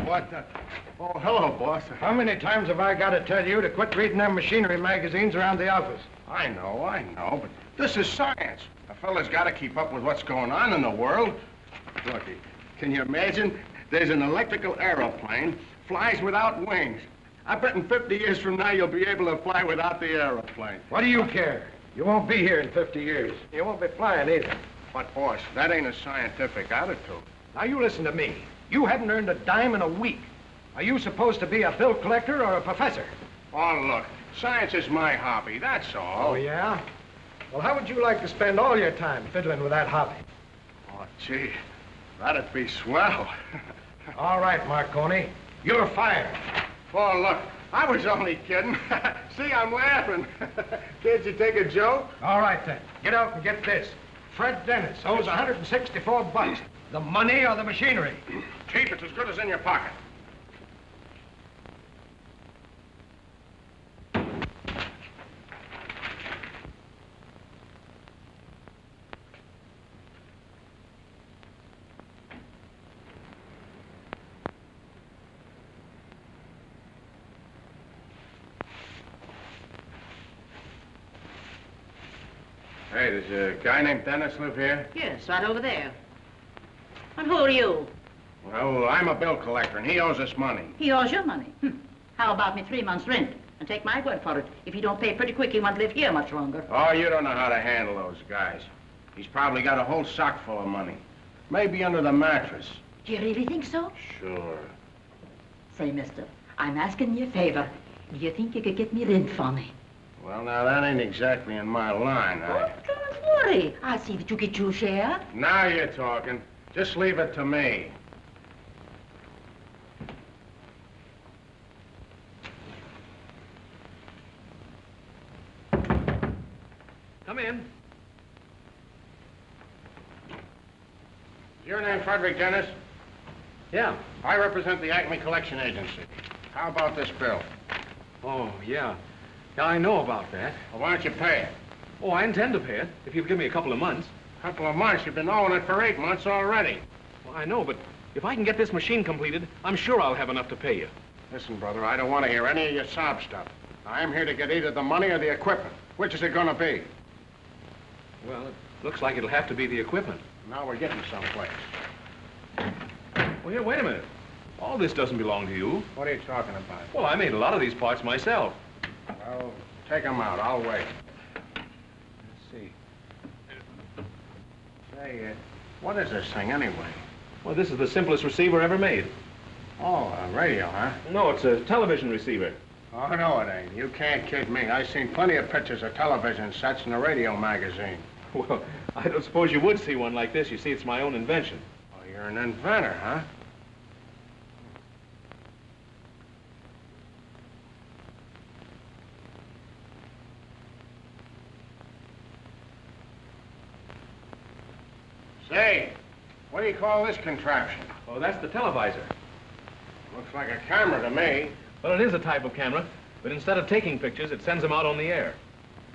What the... Oh, hello, boss. How many times have I got to tell you to quit reading them machinery magazines around the office? I know, but this is science. A fella's got to keep up with what's going on in the world. Look, can you imagine? There's an electrical aeroplane, flies without wings. I bet in 50 years from now you'll be able to fly without the aeroplane. What do you care? You won't be here in 50 years. You won't be flying either. But, boss, that ain't a scientific attitude. Now, you listen to me. You haven't earned a dime in a week. Are you supposed to be a bill collector or a professor? Oh, look, science is my hobby, that's all. Oh, yeah? Well, how would you like to spend all your time fiddling with that hobby? Oh, gee, that'd be swell. All right, Marconi. You're fired. Oh, look, I was only kidding. See, I'm laughing. Can't you take a joke? All right, then. Get out and get this. Fred Dennis owes $164. The money or the machinery? Chief, it's as good as in your pocket. Hey, does a guy named Dennis live here? Yes, right over there. And who are you? Well, I'm a bill collector, and he owes us money. He owes you money. How about me 3 months' rent? And take my word for it. If he don't pay pretty quick, he won't live here much longer. Oh, you don't know how to handle those guys. He's probably got a whole sock full of money. Maybe under the mattress. Do you really think so? Sure. Say, mister, I'm asking you a favor. Do you think you could get me rent for me? Well, now, that ain't exactly in my line. Oh, don't worry. I'll see that you get your share. Now you're talking. Just leave it to me. Come in. Is your name Frederick Dennis? Yeah. I represent the Acme Collection Agency. How about this bill? Oh, yeah. Yeah, I know about that. Well, why don't you pay it? Oh, I intend to pay it, if you'll give me a couple of months. A couple of months? You've been owing it for 8 months already. Well, I know, but if I can get this machine completed, I'm sure I'll have enough to pay you. Listen, brother, I don't want to hear any of your sob stuff. I'm here to get either the money or the equipment. Which is it going to be? Well, it looks like it'll have to be the equipment. Now we're getting someplace. Well, here, wait a minute. All this doesn't belong to you. What are you talking about? Well, I made a lot of these parts myself. Well, take them out. I'll wait. Let's see. Say, what is this thing anyway? Well, this is the simplest receiver ever made. Oh, a radio, huh? No, it's a television receiver. Oh, no, it ain't. You can't kid me. I've seen plenty of pictures of television sets in a radio magazine. Well, I don't suppose you would see one like this. You see, it's my own invention. Oh, you're an inventor, huh? Say, what do you call this contraption? Oh, that's the televisor. Looks like a camera to me. Well, it is a type of camera, but instead of taking pictures, it sends them out on the air.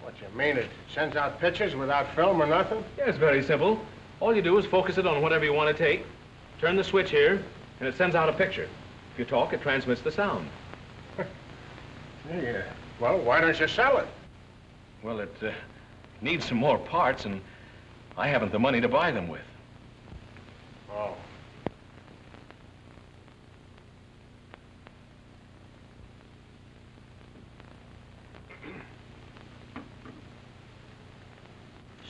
What you mean, it sends out pictures without film or nothing? Yeah, it's very simple. All you do is focus it on whatever you want to take, turn the switch here, and it sends out a picture. If you talk, it transmits the sound. Yeah. Well, why don't you sell it? Well, it needs some more parts, and I haven't the money to buy them with. Oh.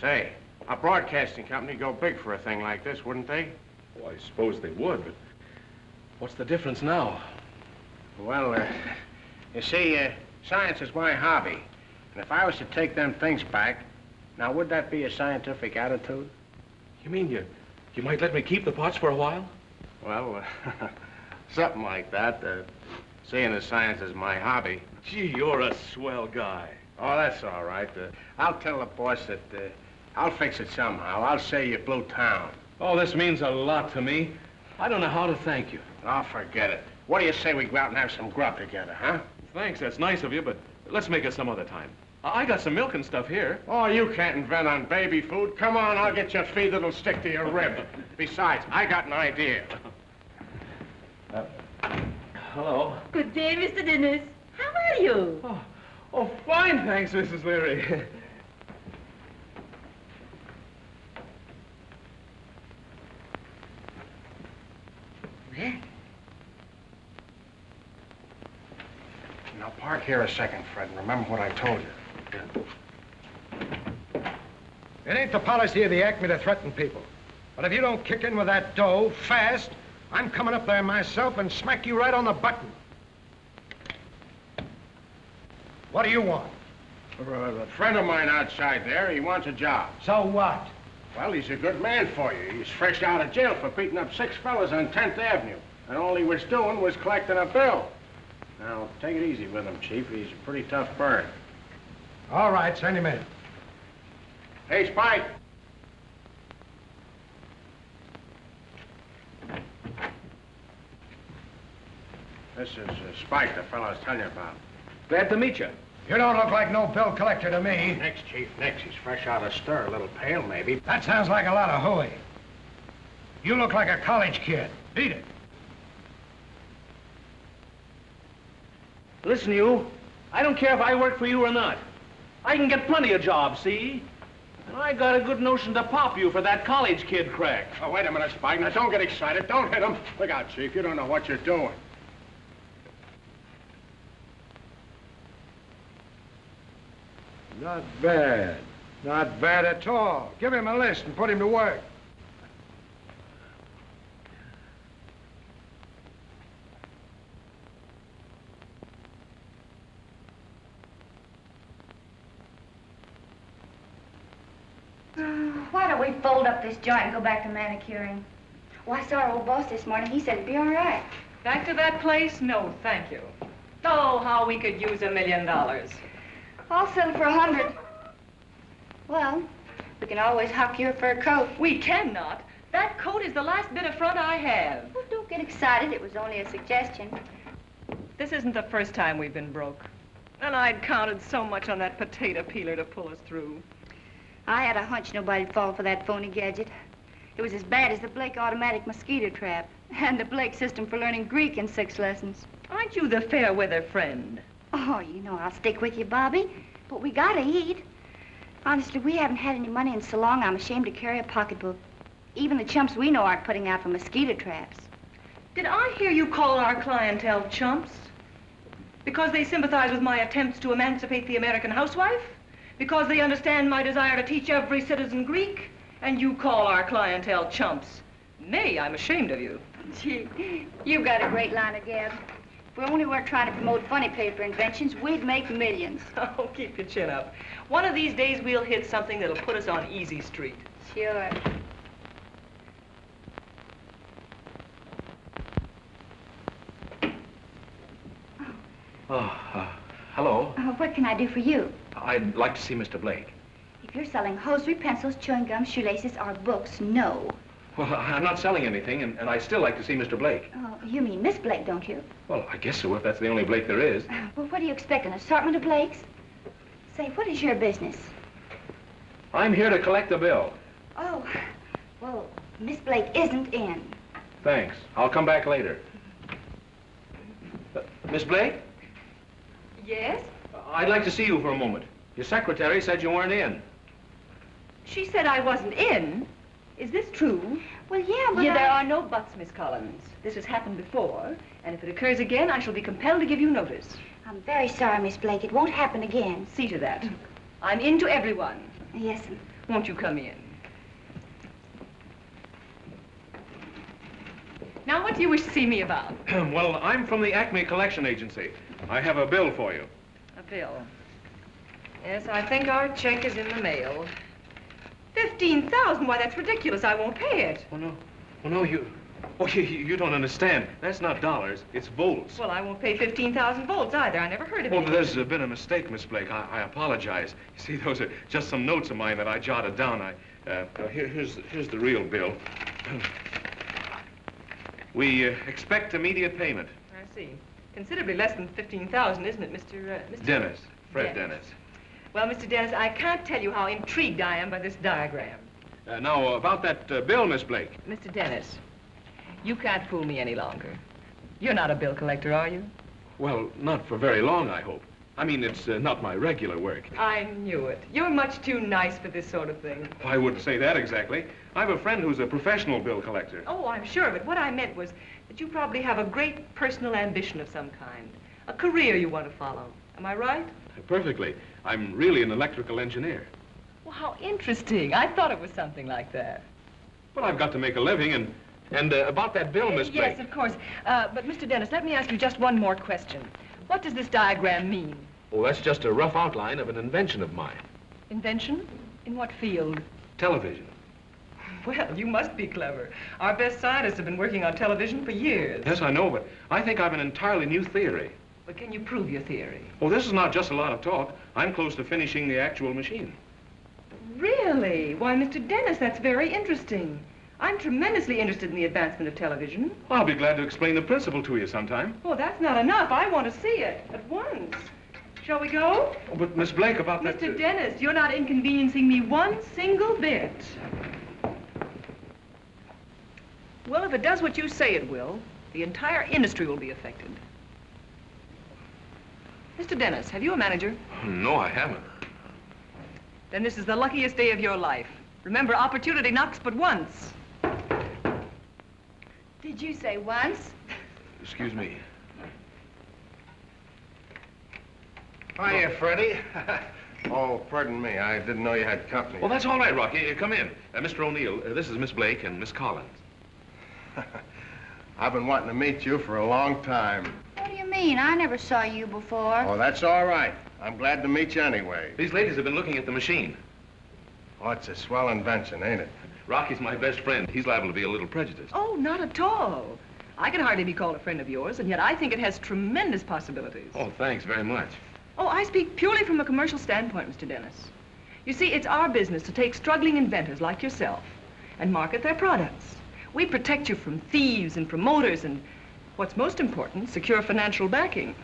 Say, a broadcasting company go big for a thing like this, wouldn't they? Well, I suppose they would, but what's the difference now? Well, you see, science is my hobby. And if I was to take them things back, now, would that be a scientific attitude? You mean you might let me keep the parts for a while? Well, something like that. Seeing as science is my hobby. Gee, you're a swell guy. Oh, that's all right. I'll tell the boss that I'll fix it somehow. I'll say you blew town. Oh, this means a lot to me. I don't know how to thank you. Oh, forget it. What do you say we go out and have some grub together, huh? Thanks, that's nice of you, but let's make it some other time. I got some milk and stuff here. Oh, you can't invent on baby food. Come on, I'll get you a feed that'll stick to your rib. Besides, I got an idea. hello. Good day, Mr. Dennis. How are you? Oh, fine, thanks, Mrs. Leary. Now, park here a second, Fred, and remember what I told you. It ain't the policy of the Acme to threaten people. But if you don't kick in with that dough fast, I'm coming up there myself and smack you right on the button. What do you want? A friend of mine outside there, he wants a job. So what? Well, he's a good man for you. He's fresh out of jail for beating up 6 fellas on 10th Avenue. And all he was doing was collecting a bill. Now, take it easy with him, Chief. He's a pretty tough bird. All right, send him in. Hey, Spike. This is Spike, the fellow I was telling you about. Glad to meet you. You don't look like no bill collector to me. Next, Chief, next. He's fresh out of stir, a little pale, maybe. That sounds like a lot of hooey. You look like a college kid. Beat it. Listen, you. I don't care if I work for you or not. I can get plenty of jobs, see? And I got a good notion to pop you for that college kid crack. Oh, wait a minute, Spike. Now, don't get excited. Don't hit him. Look out, Chief. You don't know what you're doing. Not bad. Not bad at all. Give him a list and put him to work. Why don't we fold up this joint and go back to manicuring? Well, I saw our old boss this morning. He said it'd be all right. Back to that place? No, thank you. Oh, how we could use $1 million. I'll settle for 100. Well, we can always huck your fur coat. We cannot. That coat is the last bit of front I have. Well, don't get excited. It was only a suggestion. This isn't the first time we've been broke. And I'd counted so much on that potato peeler to pull us through. I had a hunch nobody'd fall for that phony gadget. It was as bad as the Blake automatic mosquito trap and the Blake system for learning Greek in 6 lessons. Aren't you the fair weather friend? Oh, you know I'll stick with you, Bobby. But we gotta eat. Honestly, we haven't had any money in so long, I'm ashamed to carry a pocketbook. Even the chumps we know aren't putting out for mosquito traps. Did I hear you call our clientele chumps? Because they sympathize with my attempts to emancipate the American housewife? Because they understand my desire to teach every citizen Greek? And you call our clientele chumps? Nay, I'm ashamed of you. Gee, you've got a great line of gab. If we only weren't trying to promote funny paper inventions, we'd make millions. Oh, keep your chin up. One of these days we'll hit something that'll put us on easy street. Sure. Hello. What can I do for you? I'd like to see Mr. Blake. If you're selling hosiery, pencils, chewing gum, shoelaces, or books, no. Well, I'm not selling anything, and I'd still like to see Mr. Blake. Oh, you mean Miss Blake, don't you? Well, I guess so, if that's the only Blake there is. Well, what do you expect, an assortment of Blakes? Say, what is your business? I'm here to collect the bill. Oh, well, Miss Blake isn't in. Thanks. I'll come back later. Miss Blake? Yes? I'd like to see you for a moment. Your secretary said you weren't in. She said I wasn't in. Is this true? Well, yeah, but There are no buts, Miss Collins. This has happened before, and if it occurs again, I shall be compelled to give you notice. I'm very sorry, Miss Blake. It won't happen again. See to that. I'm in to everyone. Yes, ma'am. Won't you come in? Now, what do you wish to see me about? Well, I'm from the Acme Collection Agency. I have a bill for you. A bill. Yes, I think our check is in the mail. 15,000? Why, that's ridiculous. I won't pay it. Oh, no. Oh, no, you don't understand. That's not dollars. It's volts. Well, I won't pay 15,000 volts either. I never heard of Well, it. there's been a mistake, Miss Blake. I apologize. You see, those are just some notes of mine that I jotted down. Here's the real bill. We expect immediate payment. I see. Considerably less than 15,000, isn't it, Mr. Dennis. Fred Dennis. Dennis. Well, Mr. Dennis, I can't tell you how intrigued I am by this diagram. Now, about that bill, Miss Blake. Mr. Dennis, you can't fool me any longer. You're not a bill collector, are you? Well, not for very long, I hope. I mean, it's not my regular work. I knew it. You're much too nice for this sort of thing. I wouldn't say that exactly. I have a friend who's a professional bill collector. Oh, I'm sure of it. What I meant was that you probably have a great personal ambition of some kind. A career you want to follow. Am I right? Perfectly. I'm really an electrical engineer. Well, how interesting. I thought it was something like that. But I've got to make a living, and about that bill, Miss Blake. Yes, of course. But, Mr. Dennis, let me ask you just one more question. What does this diagram mean? Oh, that's just a rough outline of an invention of mine. Invention? In what field? Television. Well, you must be clever. Our best scientists have been working on television for years. Yes, I know, but I think I've an entirely new theory. But can you prove your theory? Oh, this is not just a lot of talk. I'm close to finishing the actual machine. Really? Why, Mr. Dennis, that's very interesting. I'm tremendously interested in the advancement of television. I'll be glad to explain the principle to you sometime. Oh, that's not enough. I want to see it at once. Shall we go? Oh, but Miss Blake, about that... Mr. Dennis, you're not inconveniencing me one single bit. Well, if it does what you say it will, the entire industry will be affected. Mr. Dennis, have you a manager? No, I haven't. Then this is the luckiest day of your life. Remember, opportunity knocks but once. Did you say once? Excuse me. Hiya, Freddie. Oh, pardon me. I didn't know you had company. Well, that's all right, Rocky. Come in. Mr. O'Neill, this is Miss Blake and Miss Collins. I've been wanting to meet you for a long time. What do you mean? I never saw you before. Oh, that's all right. I'm glad to meet you anyway. These ladies have been looking at the machine. Oh, it's a swell invention, ain't it? Rocky's my best friend. He's liable to be a little prejudiced. Oh, not at all. I can hardly be called a friend of yours, and yet I think it has tremendous possibilities. Oh, thanks very much. Oh, I speak purely from a commercial standpoint, Mr. Dennis. You see, it's our business to take struggling inventors like yourself and market their products. We protect you from thieves and promoters and, what's most important, secure financial backing.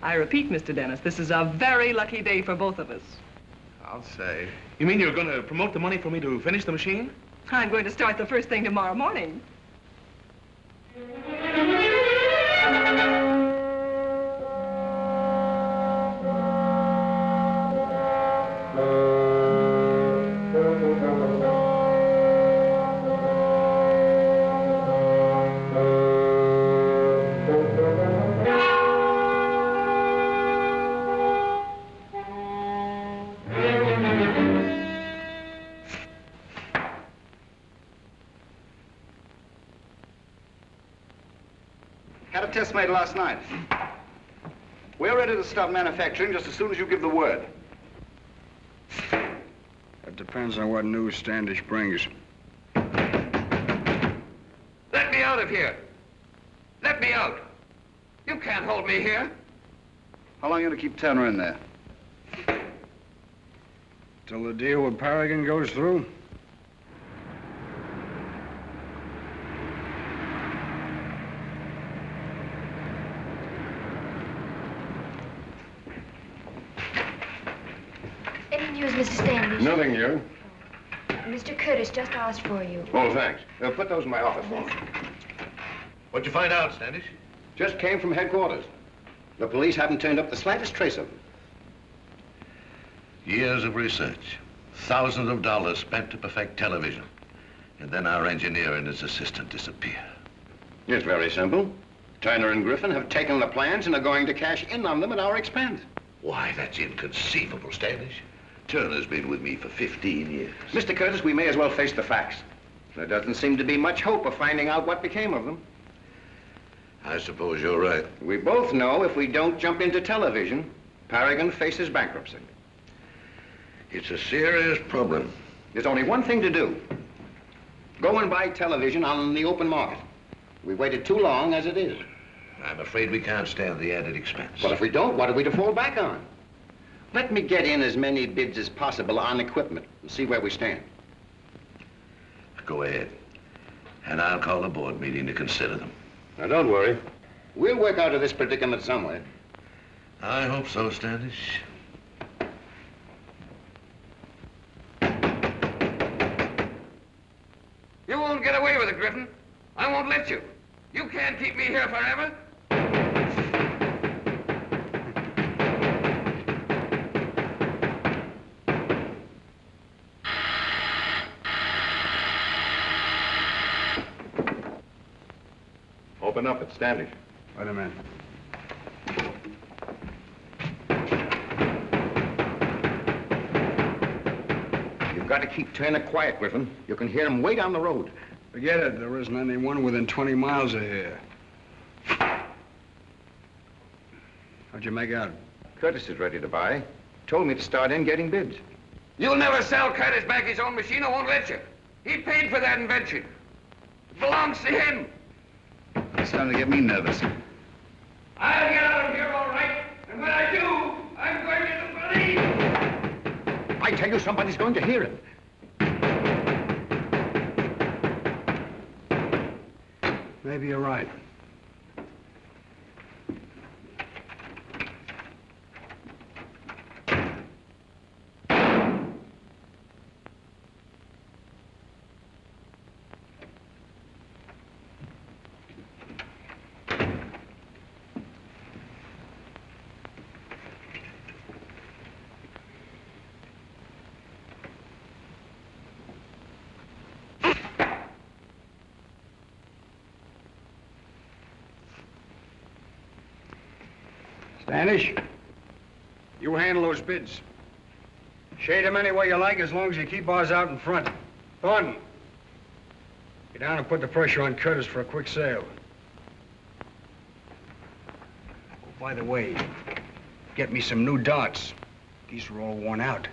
I repeat, Mr. Dennis, this is a very lucky day for both of us. I'll say. You mean you're going to promote the money for me to finish the machine? I'm going to start the first thing tomorrow morning. Had a test made last night. We're ready to start manufacturing just as soon as you give the word. That depends on what news Standish brings. Let me out of here. Let me out. You can't hold me here. How long are you going to keep Tanner in there? Till the deal with Paragon goes through? Any news, Mr. Standish? Nothing new. Mr. Curtis just asked for you. Oh, thanks. Put those in my office for me. What'd you find out, Standish? Just came from headquarters. The police haven't turned up the slightest trace of him. Years of research, thousands of dollars spent to perfect television, and then our engineer and his assistant disappear. It's very simple. Turner and Griffin have taken the plans and are going to cash in on them at our expense. Why, that's inconceivable, Standish. Turner's been with me for 15 years. Mr. Curtis, we may as well face the facts. There doesn't seem to be much hope of finding out what became of them. I suppose you're right. We both know if we don't jump into television, Paragon faces bankruptcy. It's a serious problem. There's only one thing to do. Go and buy television on the open market. We've waited too long as it is. I'm afraid we can't stand the added expense. But if we don't, what are we to fall back on? Let me get in as many bids as possible on equipment and see where we stand. Go ahead. And I'll call a board meeting to consider them. Now, don't worry. We'll work out of this predicament somewhere. I hope so, Standish. You won't get away with it, Griffin. I won't let you. You can't keep me here forever. Open up, it's Standish. Wait a minute. You've got to keep Turner quiet, Griffin. You can hear him way down the road. Forget it. There isn't anyone within 20 miles of here. How'd you make out? Curtis is ready to buy. Told me to start in getting bids. You'll never sell Curtis back his own machine. I won't let you. He paid for that invention. It belongs to him. It's starting to get me nervous. I'll get out of here all right. And when I do, I'm going to the police. I tell you, somebody's going to hear him. Maybe you're right. Standish, you handle those bids. Shade them any way you like as long as you keep ours out in front. Thornton, get down and put the pressure on Curtis for a quick sale. Oh, by the way, get me some new darts. These are all worn out.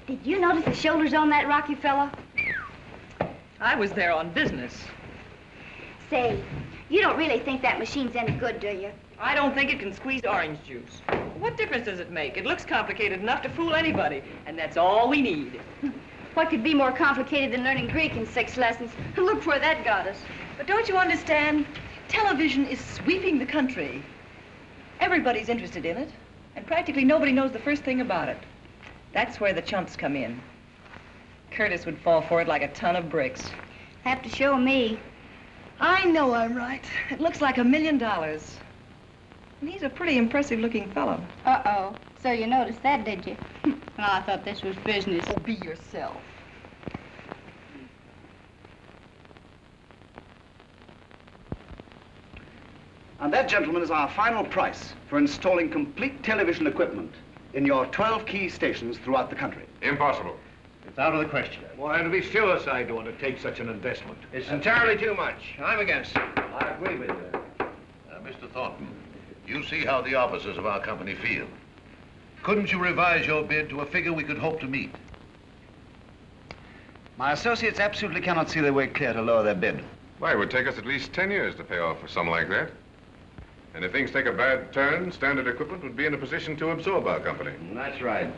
Did you notice the shoulders on that Rocky fella? I was there on business. Say, you don't really think that machine's any good, do you? I don't think it can squeeze orange juice. What difference does it make? It looks complicated enough to fool anybody, and that's all we need. What could be more complicated than learning Greek in 6 lessons? Look where that got us. But don't you understand? Television is sweeping the country. Everybody's interested in it, and practically nobody knows the first thing about it. That's where the chumps come in. Curtis would fall for it like a ton of bricks. Have to show me. I know I'm right. It looks like $1 million. And he's a pretty impressive-looking fellow. Uh-oh. So you noticed that, did you? Well, I thought this was business. Oh, be yourself. And that, gentlemen, is our final price for installing complete television equipment in your 12 key stations throughout the country. Impossible. It's out of the question. Well, it'll be suicide to undertake such an investment. It's entirely too much. I'm against it. I agree with you. Mr. Thornton, you see how the officers of our company feel. Couldn't you revise your bid to a figure we could hope to meet? My associates absolutely cannot see their way clear to lower their bid. Why, it would take us at least 10 years to pay off for something like that. And if things take a bad turn, Standard Equipment would be in a position to absorb our company. That's right.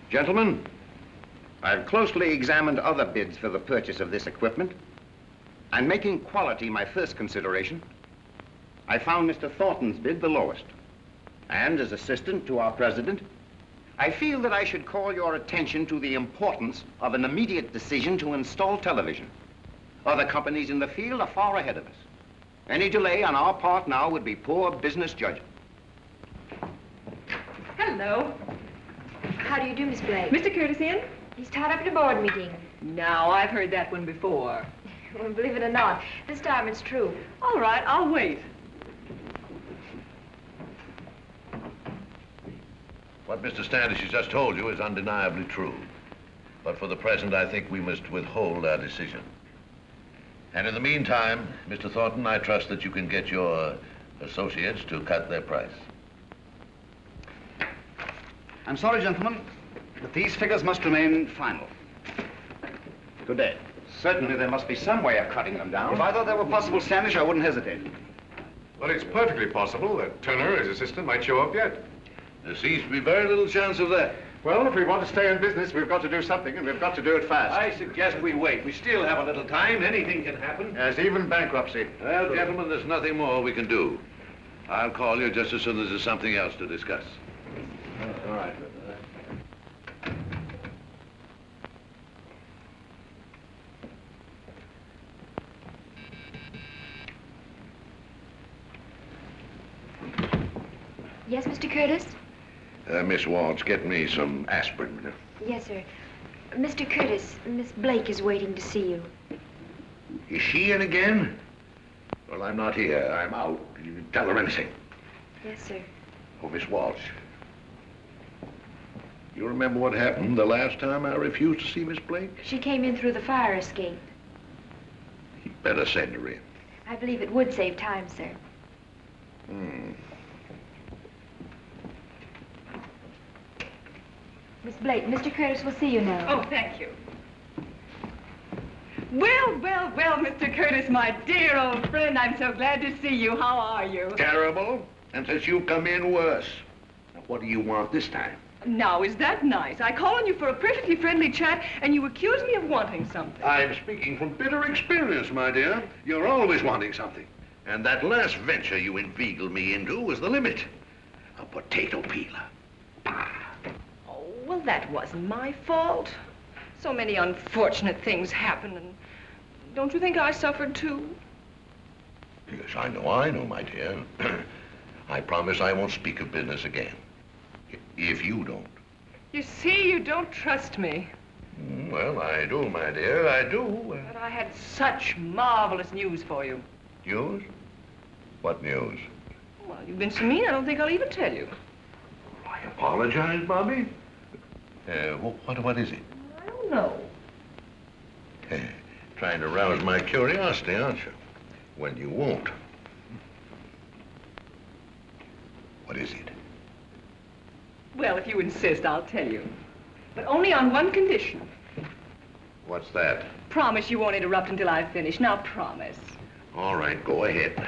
Gentlemen, I've closely examined other bids for the purchase of this equipment, and making quality my first consideration, I found Mr. Thornton's bid the lowest. And as assistant to our president, I feel that I should call your attention to the importance of an immediate decision to install television. Other companies in the field are far ahead of us. Any delay on our part now would be poor business judgment. Hello. How do you do, Miss Blake? Mr. Curtis in? He's tied up at a board meeting. Now, I've heard that one before. Well, believe it or not, this time it's true. All right, I'll wait. What Mr. Standish has just told you is undeniably true. But for the present, I think we must withhold our decision. And in the meantime, Mr. Thornton, I trust that you can get your associates to cut their price. I'm sorry, gentlemen, but these figures must remain final. Good day. Certainly there must be some way of cutting them down. If I thought there were possible, Standish, I wouldn't hesitate. Well, it's perfectly possible that Turner, his assistant, might show up yet. There seems to be very little chance of that. Well, if we want to stay in business, we've got to do something, and we've got to do it fast. I suggest we wait. We still have a little time. Anything can happen. As even bankruptcy. Well, gentlemen, there's nothing more we can do. I'll call you just as soon as there's something else to discuss. All right. Yes, Mr. Curtis? Miss Waltz, get me some aspirin. Yes, sir. Mr. Curtis, Miss Blake is waiting to see you. Is she in again? Well, I'm not here. I'm out. You tell her anything. Yes, sir. Oh, Miss Waltz. You remember what happened the last time I refused to see Miss Blake? She came in through the fire escape. You'd better send her in. I believe it would save time, sir. Miss Blake, Mr. Curtis will see you now. Oh, thank you. Well, well, well, Mr. Curtis, my dear old friend, I'm so glad to see you. How are you? Terrible. And since you come in, worse. Now, what do you want this time? Now, is that nice? I call on you for a perfectly friendly chat, and you accuse me of wanting something. I'm speaking from bitter experience, my dear. You're always wanting something. And that last venture you inveigled me into was the limit. A potato peeler. Oh, well, that wasn't my fault. So many unfortunate things happened, and don't you think I suffered too? Yes, I know, my dear. I promise I won't speak of business again. If you don't. You see, you don't trust me. Well, I do, my dear, I do. But I had such marvelous news for you. News? What news? Well, you've been so mean, I don't think I'll even tell you. I apologize, Bobby. What is it? I don't know. Trying to rouse my curiosity, aren't you? When you won't. What is it? Well, if you insist, I'll tell you. But only on one condition. What's that? Promise you won't interrupt until I've finished. Now, promise. All right, go ahead.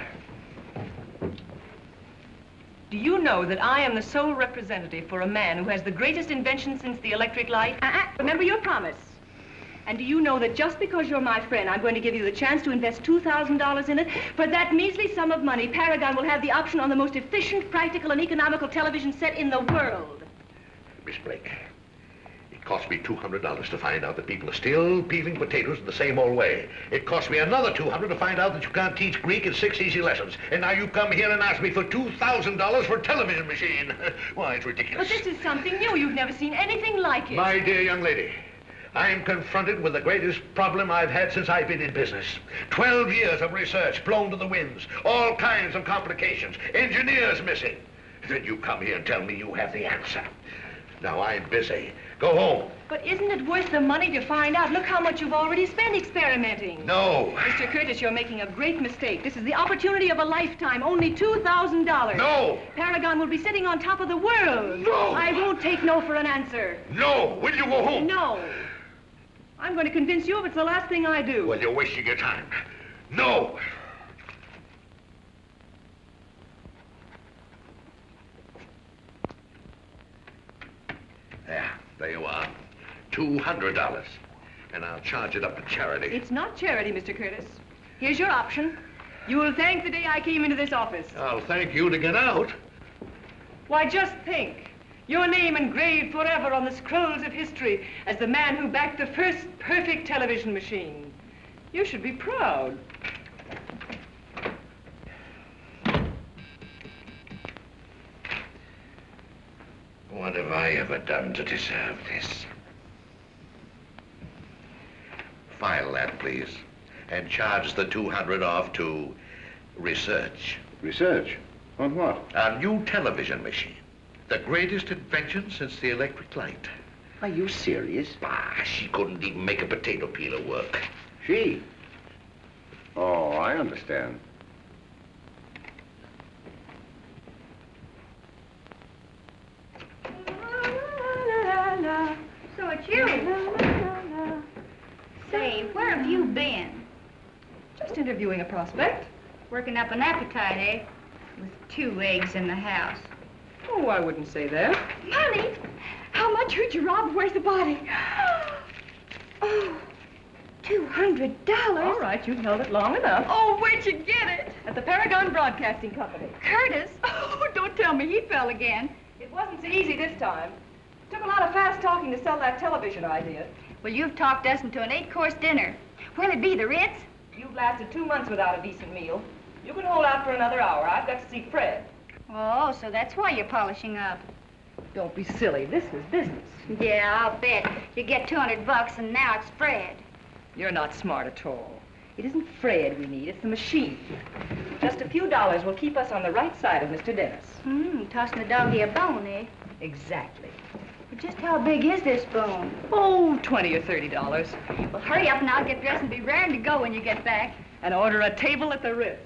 Do you know that I am the sole representative for a man who has the greatest invention since the electric light? Remember your promise. And do you know that just because you're my friend, I'm going to give you the chance to invest $2,000 in it? For that measly sum of money, Paragon will have the option on the most efficient, practical, and economical television set in the world. Miss Blake, it cost me $200 to find out that people are still peeling potatoes in the same old way. It cost me another $200 to find out that you can't teach Greek in 6 easy lessons. And now you come here and ask me for $2,000 for a television machine. Why, it's ridiculous. But this is something new. You've never seen anything like it. My dear young lady, I'm confronted with the greatest problem I've had since I've been in business. 12 years of research blown to the winds, all kinds of complications, engineers missing. Then you come here and tell me you have the answer. Now I'm busy. Go home. But isn't it worth the money to find out? Look how much you've already spent experimenting. No. Mr. Curtis, you're making a great mistake. This is the opportunity of a lifetime. Only $2,000. No. Paragon will be sitting on top of the world. No. I won't take no for an answer. No. Will you go home? No. I'm going to convince you if it's the last thing I do. Well, you're wasting your time. No. There you are. $200. And I'll charge it up to charity. It's not charity, Mr. Curtis. Here's your option. You will thank the day I came into this office. I'll thank you to get out. Why, just think. Your name engraved forever on the scrolls of history as the man who backed the first perfect television machine. You should be proud. What have I ever done to deserve this? File that, please. And charge the $200 off to research. Research? On what? A new television machine. The greatest invention since the electric light. Are you serious? Bah, she couldn't even make a potato peeler work. She? Oh, I understand. So it's you. Say, where have you been? Just interviewing a prospect. Working up an appetite, eh? With 2 eggs in the house. Oh, I wouldn't say that. Honey, how much would you rob? Where's the body? Oh. $200? All right, you've held it long enough. Oh, where'd you get it? At the Paragon Broadcasting Company. Curtis? Oh, don't tell me he fell again. It wasn't so easy this time. Took a lot of fast talking to sell that television idea. Well, you've talked us into an 8-course dinner. Where'll it be, the Ritz? You've lasted 2 months without a decent meal. You can hold out for another hour. I've got to see Fred. Oh, so that's why you're polishing up. Don't be silly. This is business. Yeah, I'll bet. You get $200 and now it's Fred. You're not smart at all. It isn't Fred we need, it's the machine. Just a few dollars will keep us on the right side of Mr. Dennis. Tossing the doggy a bone, eh? Exactly. But just how big is this bone? Oh, $20 or $30. Well, hurry up and I'll get dressed and be raring to go when you get back. And order a table at the Ritz.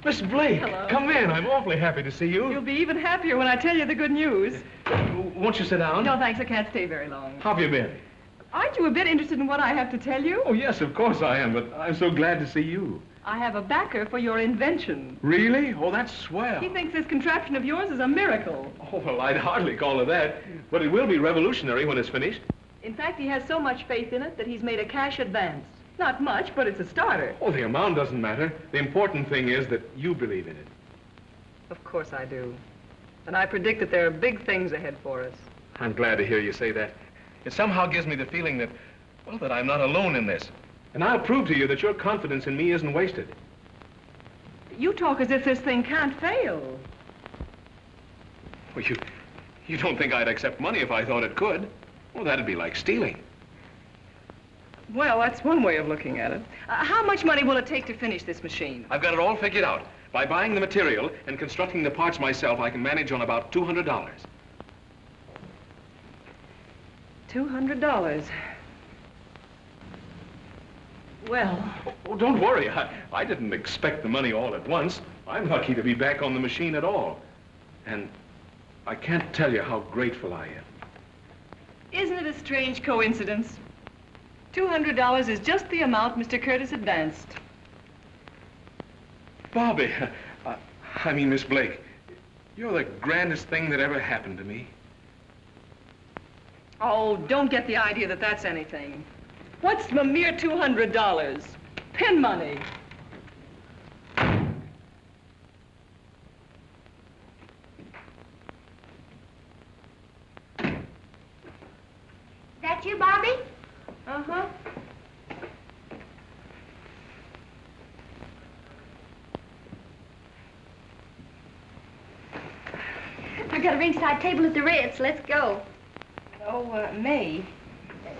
Miss Blake, Hello. come in. I'm awfully happy to see you. You'll be even happier when I tell you the good news. Won't you sit down? No, thanks. I can't stay very long. How have you been? Aren't you a bit interested in what I have to tell you? Oh, yes, of course I am, but I'm so glad to see you. I have a backer for your invention. Really? Oh, that's swell. He thinks this contraption of yours is a miracle. Oh, well, I'd hardly call it that, but it will be revolutionary when it's finished. In fact, he has so much faith in it that he's made a cash advance. Not much, but it's a starter. Oh, the amount doesn't matter. The important thing is that you believe in it. Of course I do. And I predict that there are big things ahead for us. I'm glad to hear you say that. It somehow gives me the feeling that, well, that I'm not alone in this. And I'll prove to you that your confidence in me isn't wasted. You talk as if this thing can't fail. Well, you don't think I'd accept money if I thought it could? Well, that'd be like stealing. Well, that's one way of looking at it. How much money will it take to finish this machine? I've got it all figured out. By buying the material and constructing the parts myself, I can manage on about $200. $200. Well... Oh, don't worry. I didn't expect the money all at once. I'm lucky to be back on the machine at all. And I can't tell you how grateful I am. Isn't it a strange coincidence? $200 is just the amount Mr. Curtis advanced. Bobby, I mean, Miss Blake, you're the grandest thing that ever happened to me. Oh, don't get the idea that that's anything. What's a mere $200? Pin money. That you, Bobby? Uh-huh. I got a ringside table at the Ritz. Let's go. Oh, May,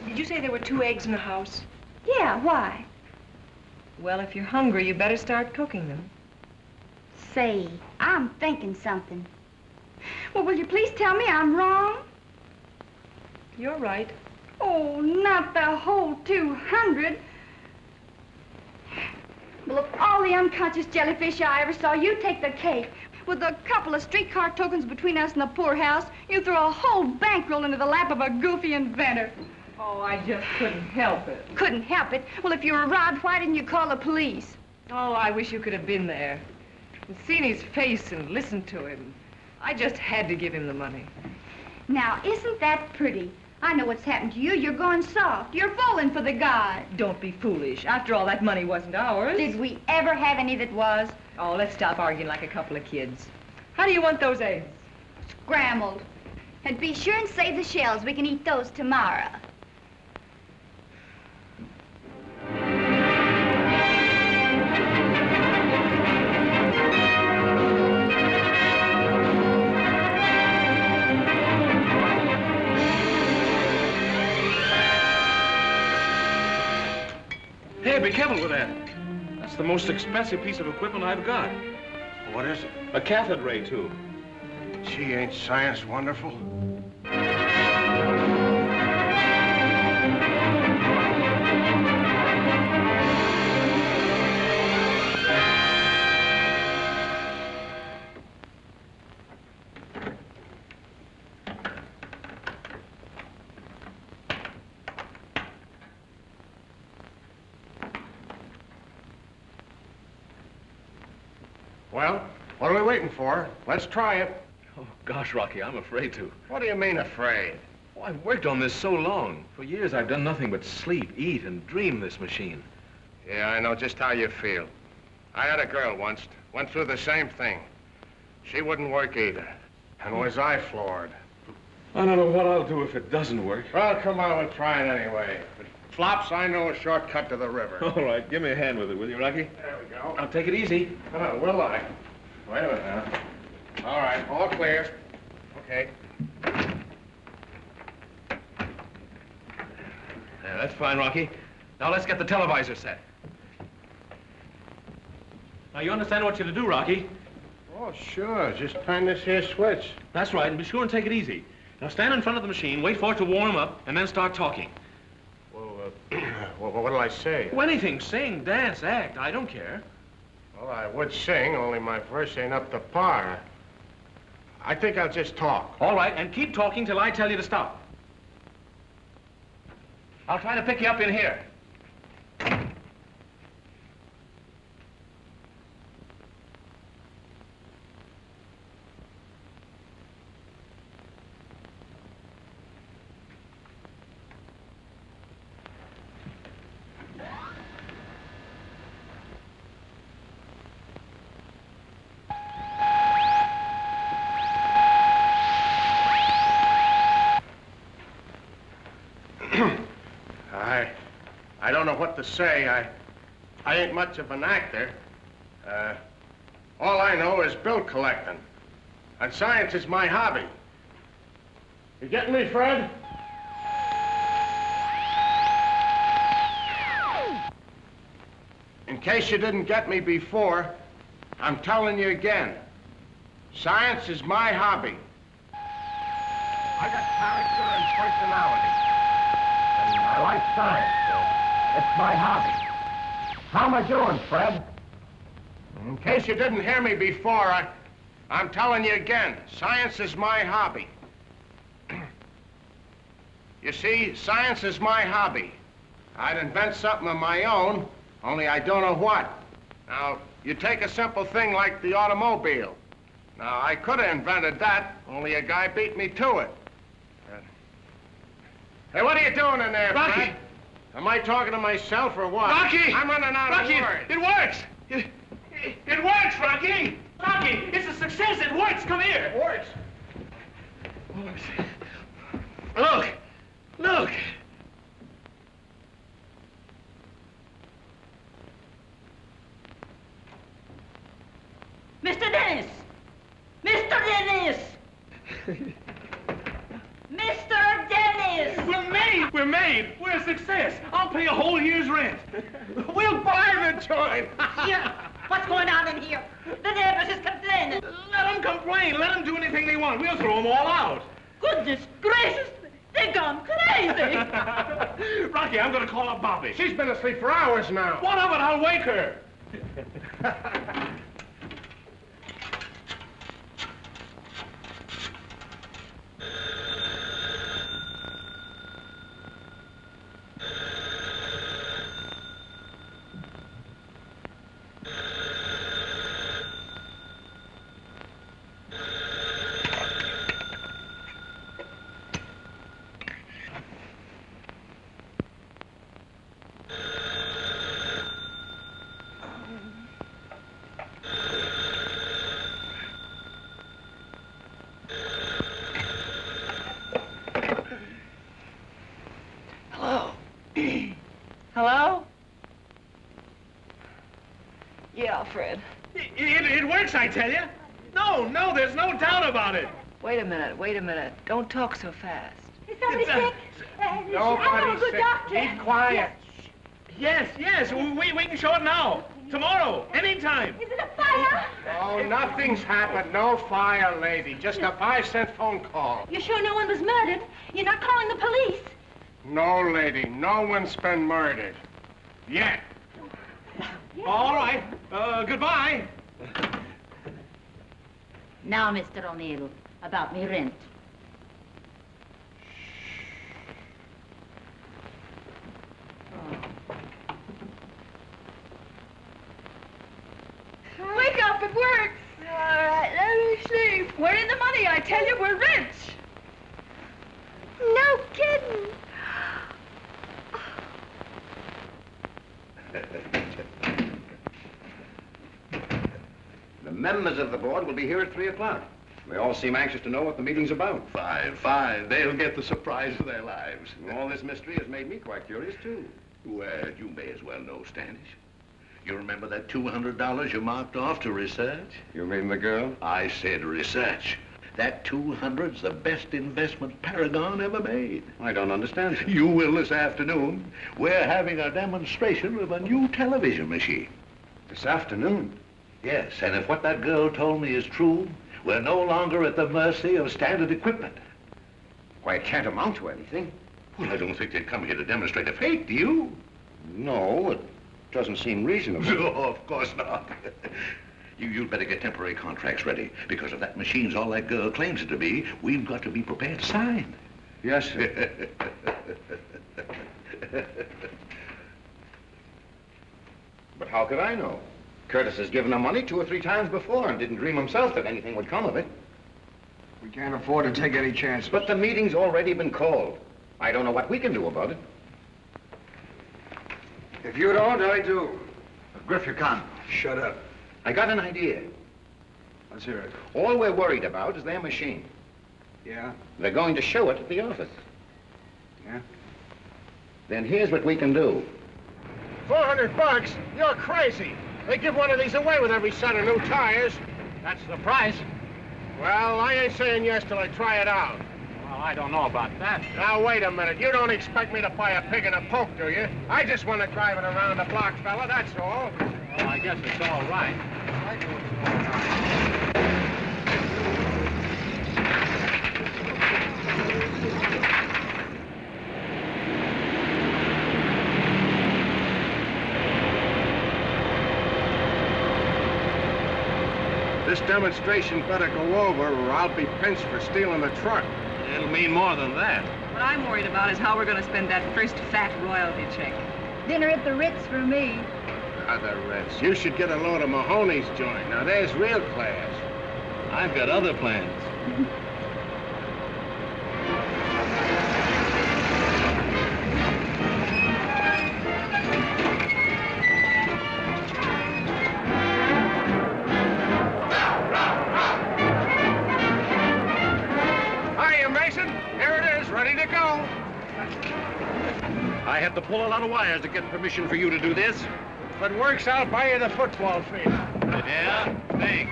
did you say there were 2 eggs in the house? Yeah, why? Well, if you're hungry, you better start cooking them. Say, I'm thinking something. Well, will you please tell me I'm wrong? You're right. Oh, not the whole 200. Well, of all the unconscious jellyfish I ever saw, you take the cake. With a couple of streetcar tokens between us and the poorhouse, you throw a whole bankroll into the lap of a goofy inventor. Oh, I just couldn't help it. Couldn't help it. Well, if you were robbed, why didn't you call the police? Oh, I wish you could have been there. And seen his face and listened to him. I just had to give him the money. Now, isn't that pretty? I know what's happened to you. You're going soft. You're falling for the guy. Don't be foolish. After all, that money wasn't ours. Did we ever have any that was? Oh, let's stop arguing like a couple of kids. How do you want those eggs? Scrambled. And be sure and save the shells. We can eat those tomorrow. Hey, be careful with that. That's the most expensive piece of equipment I've got. What is it? A cathode ray tube. Gee, ain't science wonderful? Well, what are we waiting for? Let's try it. Oh, gosh, Rocky, I'm afraid to. What do you mean, afraid? Oh, I've worked on this so long. For years, I've done nothing but sleep, eat, and dream this machine. Yeah, I know just how you feel. I had a girl once, went through the same thing. She wouldn't work either. And was I floored. I don't know what I'll do if it doesn't work. Well, come on, we'll try it anyway. If it flops, I know a shortcut to the river. All right, give me a hand with it, will you, Rocky? There we go. Now, take it easy. Oh, will I? Wait a minute now. All right, all clear. Okay. Yeah, that's fine, Rocky. Now, let's get the televisor set. Now, you understand what you're to do, Rocky? Oh, sure. Just turn this here switch. That's right, and be sure and take it easy. Now, stand in front of the machine, wait for it to warm up, and then start talking. Well, what'll I say? Oh, anything. Sing, dance, act. I don't care. Well, I would sing, only my verse ain't up to par. I think I'll just talk. All right, and keep talking till I tell you to stop. I'll try to pick you up in here. I don't know what to say. I ain't much of an actor. All I know is bill collecting. And science is my hobby. You getting me, Fred? In case you didn't get me before, I'm telling you again. Science is my hobby. I got character and personality. And I like science. It's my hobby. How am I doing, Fred? In case you didn't hear me before, I'm telling you again, science is my hobby. You see, science is my hobby. I'd invent something of my own, only I don't know what. Now, you take a simple thing like the automobile. Now, I could have invented that, only a guy beat me to it. Hey, what are you doing in there, Rocky! Fred? Am I talking to myself or what? Rocky! I'm running out Rocky, of words. it works! It works, Rocky! Rocky, it's a success! It works! Come here! It works. Look! Look! Mr. Dennis! Mr. Dennis! Mr. Dennis! We're made! We're made! We're a success! I'll pay a whole year's rent! We'll buy the joint! Here, what's going on in here? The neighbors is complaining. Let them complain! Let them do anything they want! We'll throw them all out! Goodness gracious! They gone crazy! Rocky, I'm gonna call up Bobby. She's been asleep for hours now. What of it? I'll wake her! Hello? Yeah, Fred. It works, I tell you! No, there's no doubt about it! Wait a minute. Don't talk so fast. Is somebody sick? Nobody's sick. Keep quiet. Yes, we can show it now. Tomorrow, anytime. Is it a fire? Oh, nothing's happened. No fire, lady. Just a 5-cent phone call. You're sure no one was murdered? You're not calling the police? No, lady. No one's been murdered. Yet. All right. Goodbye. Now, Mr. O'Neill, about me rent. Wake up, it works! All right, let me sleep. Where did the money I I tell you, we're rich. No kidding. The members of the board will be here at 3 o'clock. They all seem anxious to know what the meeting's about. Fine, fine. They'll get the surprise of their lives. All this mystery has made me quite curious, too. Well, you may as well know, Standish. You remember that $200 you marked off to research? You mean the girl? I said research. That 200's the best investment Paragon ever made. I don't understand. You will this afternoon. We're having a demonstration of a new television machine. This afternoon? Yes, and if what that girl told me is true, we're no longer at the mercy of standard equipment. Why, it can't amount to anything. Well, I don't think they'd come here to demonstrate a fake, do you? No, it doesn't seem reasonable. No, of course not. You'd better get temporary contracts ready, because if that machine's all that girl claims it to be, we've got to be prepared to sign. Yes, sir. But how could I know? Curtis has given her money 2 or 3 times before and didn't dream himself that anything would come of it. We can't afford to take any chances. But the meeting's already been called. I don't know what we can do about it. If you don't, I do. Griff, you can't. Shut up. I got an idea. Let's hear it. All we're worried about is their machine. Yeah? They're going to show it at the office. Yeah? Then here's what we can do. $400? You're crazy. They give one of these away with every set of new tires. That's the price. Well, I ain't saying yes till I try it out. Well, I don't know about that. Now, wait a minute. You don't expect me to buy a pig in a poke, do you? I just want to drive it around the block, fella, that's all. Well, I guess it's all right. This demonstration better go over or I'll be pinched for stealing the truck. It'll mean more than that. What I'm worried about is how we're going to spend that first fat royalty check. Dinner at the Ritz for me. The Ritz. You should get a load of Mahoney's joint. Now, there's real class. I've got other plans. Hiya, Mason. Here it is, ready to go. I had to pull a lot of wires to get permission for you to do this. If it works, I'll buy you the football field. Yeah? Thanks.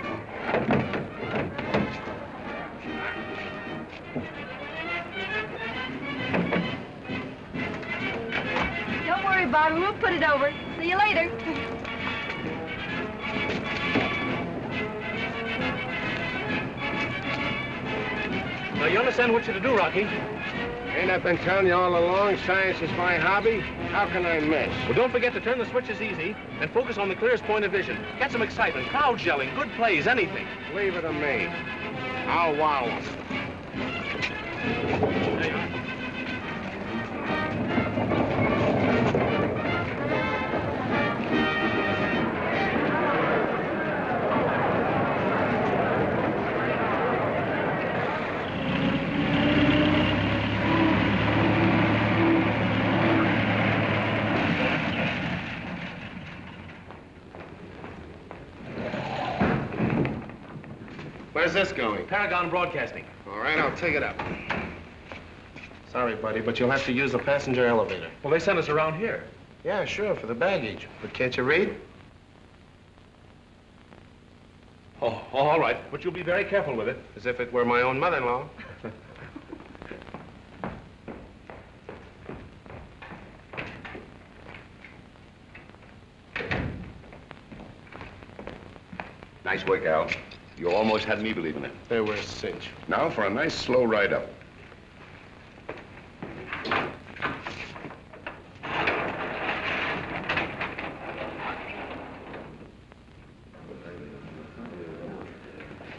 Don't worry, Bobby. We'll put it over. See you later. Now, you understand what you're to do, Rocky? Ain't I been telling you all along science is my hobby? How can I miss? Well, don't forget to turn the switches easy and focus on the clearest point of vision. Get some excitement, crowd yelling, good plays, anything. Leave it to me. I'll wow 'em. Where's this going? Paragon Broadcasting. All right, I'll take it up. Sorry, buddy, but you'll have to use the passenger elevator. Well, they sent us around here. Yeah, sure, for the baggage. But can't you read? Oh, all right. But you'll be very careful with it. As if it were my own mother-in-law. Nice work, Al. You almost had me believing it. They were a cinch. Now for a nice slow ride up.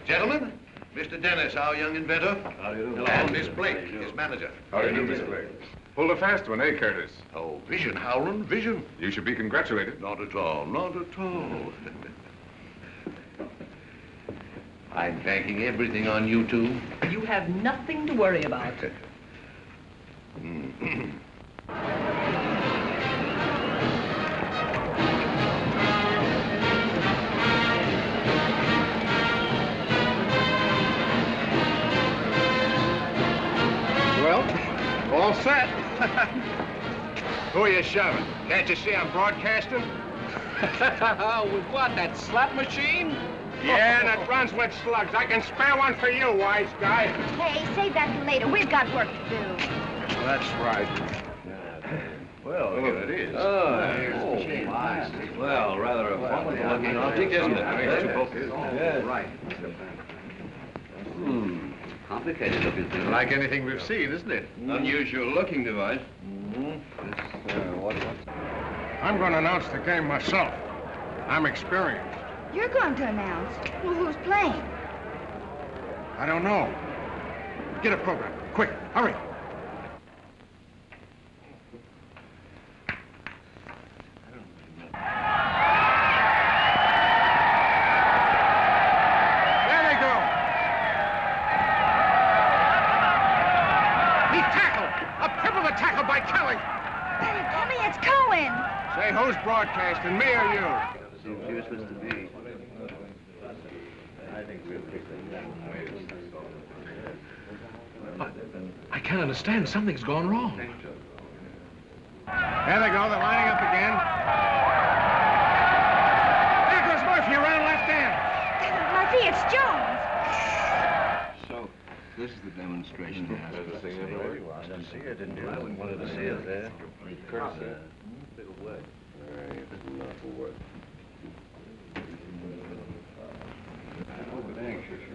Gentlemen, Mr. Dennis, our young inventor. How do you do? And Miss Blake, his manager. How do you do, Mr. Blake? Pulled a fast one, eh, Curtis? Oh, vision, Howland, vision. You should be congratulated. Not at all, not at all. I'm banking everything on you two. You have nothing to worry about. Well, all set. Who are you shoving? Can't you see I'm broadcasting? With what, that slap machine? Yeah, and it runs with slugs. I can spare one for you, wise guy. Hey, save that for later. We've got work to do. That's right. Well, here it is. My. Well, rather a funny-looking object, isn't it? Right. Complicated looking thing. Like anything we've seen, isn't it? Unusual looking device. I'm going to announce the game myself. I'm experienced. You're going to announce. Well, who's playing? I don't know. Get a program. Quick, hurry. There they go. He's tackled. A pivotal tackle by Kelly. Tommy, it's Cohen. Say, who's broadcasting, me or you? Seems useless to me. I can't understand. Something's gone wrong. There they go. They're lining up again. There goes Murphy around left end. Murphy, it's Jones. So, this is the demonstration. I didn't see it, didn't you? I wanted to see it there.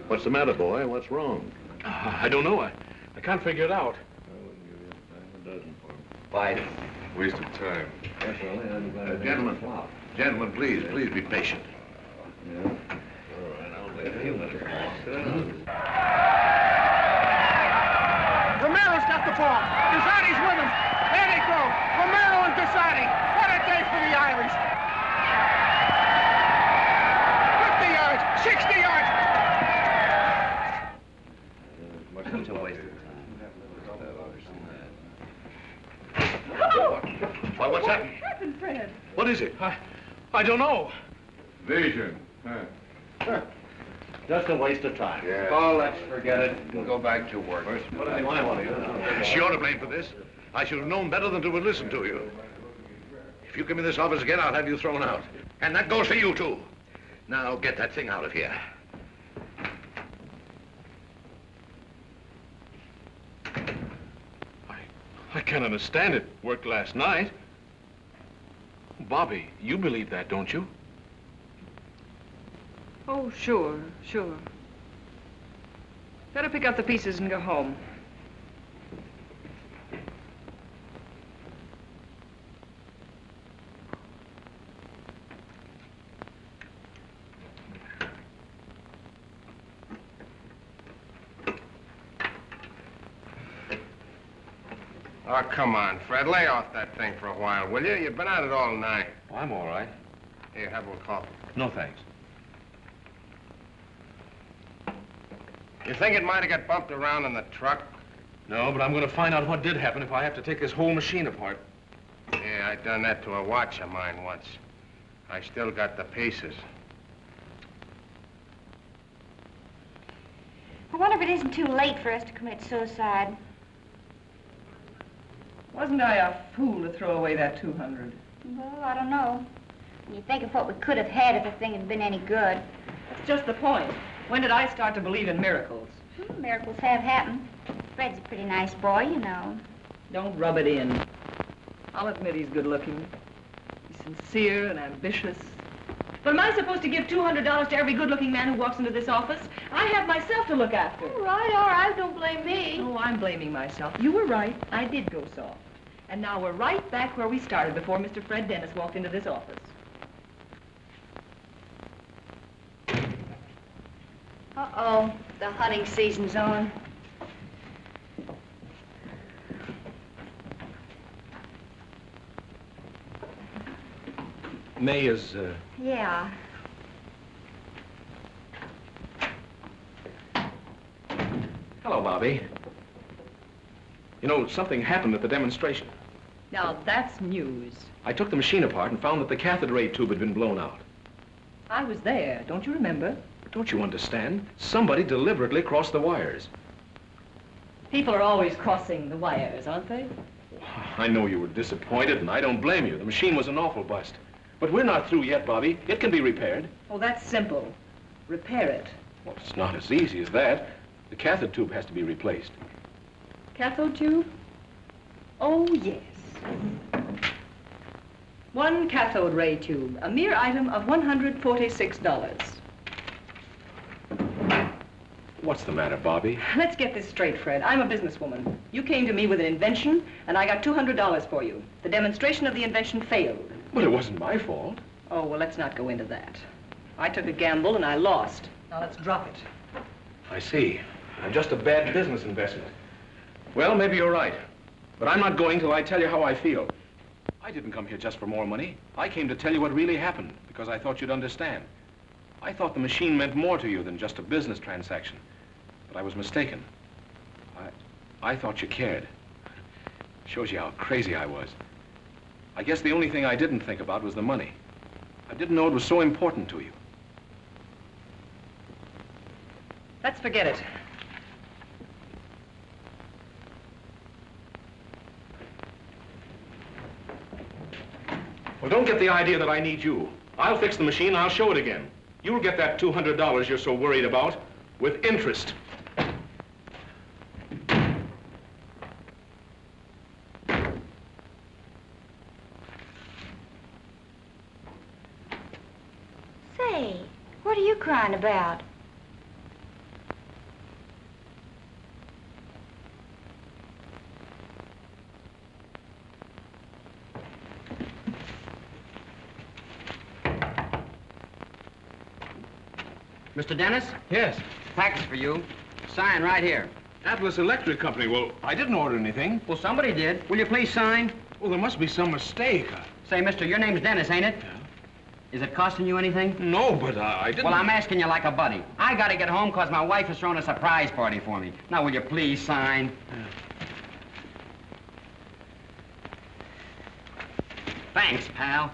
What's the matter, boy? What's wrong? I don't know. I can't figure it out. Why? Waste of time. Gentlemen, please be patient. Romero's got the ball. Gazzotti's with him. There they go. Romero and Gazzotti. What a day for the Irish. 50 yards, 60 yards. Such a waste of Why, what's happened? What happened, Fred? What is it? I don't know. Vision. Just a waste of time. Yeah. Oh, let's forget it and go back to work. What do they want to do? It's you're to blame for this. I should have known better than to have listened to you. If you come in this office again, I'll have you thrown out. And that goes for you, too. Now, get that thing out of here. I can't understand it. Worked last night. Bobby, you believe that, don't you? Oh, sure. Better pick up the pieces and go home. Oh, come on, Fred. Lay off that thing for a while, will you? You've been at it all night. Oh, I'm all right. Here, have a coffee. No, thanks. You think it might have got bumped around in the truck? No, but I'm going to find out what did happen if I have to take this whole machine apart. Yeah, I done that to a watch of mine once. I still got the pieces. I wonder if it isn't too late for us to commit suicide. Wasn't I a fool to throw away that 200? Well, I don't know. When you think of what we could have had if the thing had been any good. That's just the point. When did I start to believe in miracles? Miracles have happened. Fred's a pretty nice boy, you know. Don't rub it in. I'll admit he's good looking. He's sincere and ambitious. But am I supposed to give $200 to every good-looking man who walks into this office? I have myself to look after. All right, don't blame me. Oh, I'm blaming myself. You were right. I did go soft. And now we're right back where we started before Mr. Fred Dennis walked into this office. Uh-oh, the hunting season's on. May is, Yeah. Bobby. You know, something happened at the demonstration. Now, that's news. I took the machine apart and found that the cathode ray tube had been blown out. I was there, don't you remember? But don't you understand? Somebody deliberately crossed the wires. People are always crossing the wires, aren't they? I know you were disappointed, and I don't blame you. The machine was an awful bust. But we're not through yet, Bobby. It can be repaired. Oh, that's simple. Repair it. Well, it's not as easy as that. The cathode tube has to be replaced. Cathode tube? Oh, yes. One cathode ray tube, a mere item of $146. What's the matter, Bobby? Let's get this straight, Fred. I'm a businesswoman. You came to me with an invention, and I got $200 for you. The demonstration of the invention failed. But it wasn't my fault. Oh, well, let's not go into that. I took a gamble, and I lost. Now, let's drop it. I see. I'm just a bad business investment. Well, maybe you're right. But I'm not going till I tell you how I feel. I didn't come here just for more money. I came to tell you what really happened, because I thought you'd understand. I thought the machine meant more to you than just a business transaction. But I was mistaken. I thought you cared. Shows you how crazy I was. I guess the only thing I didn't think about was the money. I didn't know it was so important to you. Let's forget it. Well, don't get the idea that I need you. I'll fix the machine, I'll show it again. You'll get that $200 you're so worried about with interest. Say, what are you crying about? Mr. Dennis? Yes. Package for you. Sign right here. Atlas Electric Company. Well, I didn't order anything. Well, somebody did. Will you please sign? Well, there must be some mistake. Say, mister, your name's Dennis, ain't it? Yeah. Is it costing you anything? No, but I didn't... Well, I'm asking you like a buddy. I gotta get home because my wife is throwing a surprise party for me. Now, will you please sign? Yeah. Thanks, pal.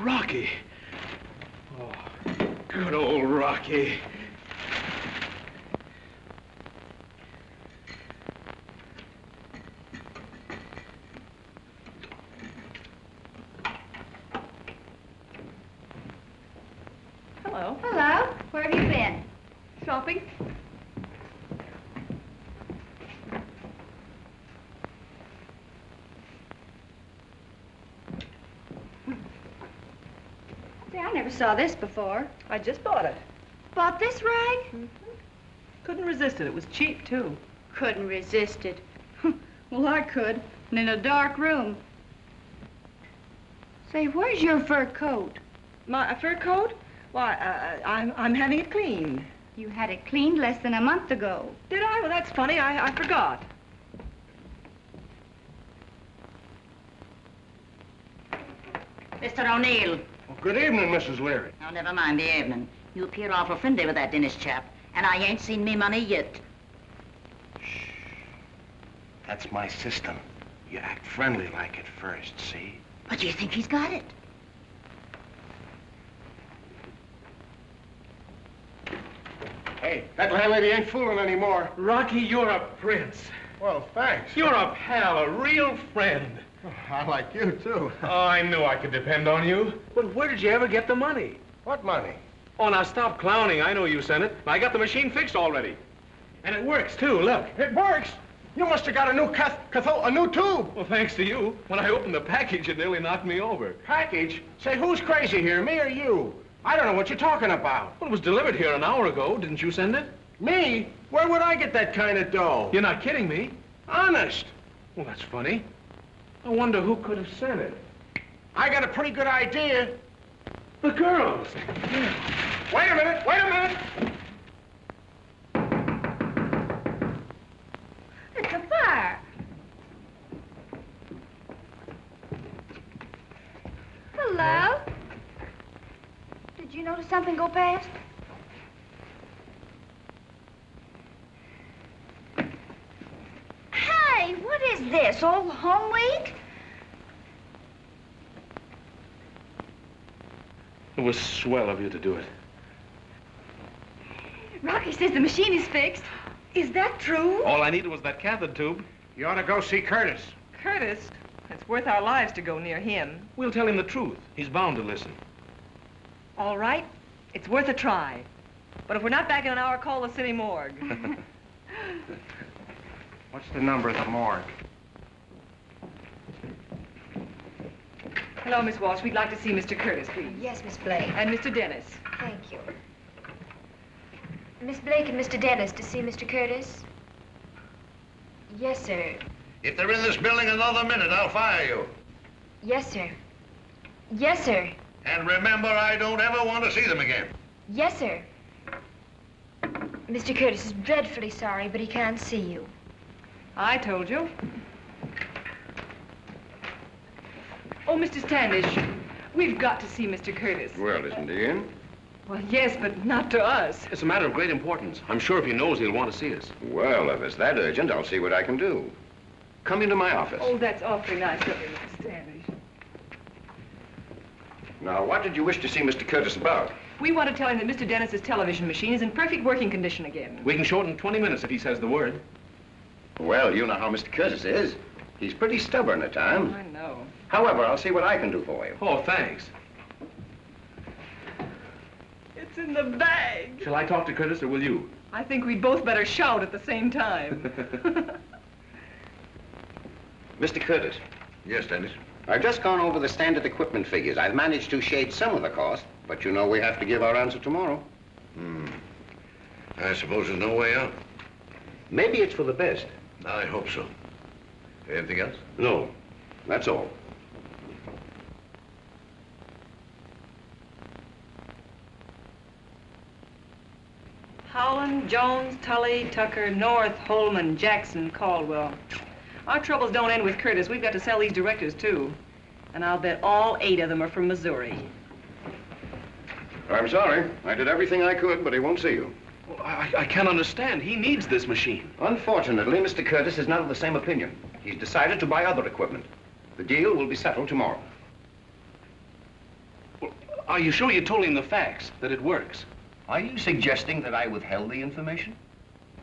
Rocky. Oh, good old Rocky. Hello. Hello. Where have you been? Shopping? Say, I never saw this before. I just bought it. Bought this rag? Couldn't resist it. It was cheap, too. Couldn't resist it. Well, I could, and in a dark room. Say, where's your fur coat? My fur coat? Why, I'm having it cleaned. You had it cleaned less than a month ago. Did I? Well, that's funny. I forgot. Mr. O'Neill. Well, good evening, Mrs. Leary. Oh, never mind the evening. You appear awful friendly with that Dennis chap, and I ain't seen me money yet. That's my system. You act friendly like at first, see? But you think he's got it? Hey, that landlady ain't fooling anymore. Rocky, you're a prince. Well, thanks. You're a pal, a real friend. I like you, too. Oh, I knew I could depend on you. But where did you ever get the money? What money? Oh, now stop clowning. I know you sent it. I got the machine fixed already. And it works, too. Look. It works. You must have got a new a new tube. Well, thanks to you. When I opened the package, it nearly knocked me over. Package? Say, who's crazy here, me or you? I don't know what you're talking about. Well, it was delivered here an hour ago. Didn't you send it? Me? Where would I get that kind of dough? You're not kidding me. Honest. Well, that's funny. I wonder who could have sent it. I got a pretty good idea. The girls. Yeah. Wait a minute, wait a minute! It's a fire. Hello? Did you notice something go past? Hey, what is this, old home week? It was swell of you to do it. Rocky says the machine is fixed. Is that true? All I needed was that cathode tube. You ought to go see Curtis. Curtis, it's worth our lives to go near him. We'll tell him the truth. He's bound to listen. All right, it's worth a try. But if we're not back in an hour, call the city morgue. What's the number of the morgue? Hello, Miss Walsh. We'd like to see Mr. Curtis, please. Yes, Miss Blake. And Mr. Dennis. Thank you. Miss Blake and Mr. Dennis to see Mr. Curtis? Yes, sir. If they're in this building another minute, I'll fire you. Yes, sir. Yes, sir. And remember, I don't ever want to see them again. Yes, sir. Mr. Curtis is dreadfully sorry, but he can't see you. I told you. Oh, Mr. Standish, we've got to see Mr. Curtis. Well, isn't he in? Well, yes, but not to us. It's a matter of great importance. I'm sure if he knows, he'll want to see us. Well, if it's that urgent, I'll see what I can do. Come into my office. Oh, that's awfully nice of you, Mr. Standish. Now, what did you wish to see Mr. Curtis about? We want to tell him that Mr. Dennis's television machine is in perfect working condition again. We can show it in 20 minutes if he says the word. Well, you know how Mr. Curtis is. He's pretty stubborn at times. I know. However, I'll see what I can do for you. Oh, thanks. It's in the bag. Shall I talk to Curtis or will you? I think we'd both better shout at the same time. Mr. Curtis, Yes, Dennis. I've just gone over the standard equipment figures. I've managed to shade some of the cost, but you know we have to give our answer tomorrow. I suppose there's no way out. Maybe it's for the best. I hope so. Anything else? No, that's all. Howland, Jones, Tully, Tucker, North, Holman, Jackson, Caldwell. Our troubles don't end with Curtis. We've got to sell these directors, too. And I'll bet all 8 of them are from Missouri. I'm sorry. I did everything I could, but he won't see you. Well, I can't understand. He needs this machine. Unfortunately, Mr. Curtis is not of the same opinion. He's decided to buy other equipment. The deal will be settled tomorrow. Well, are you sure you told him the facts, that it works? Are you suggesting that I withheld the information?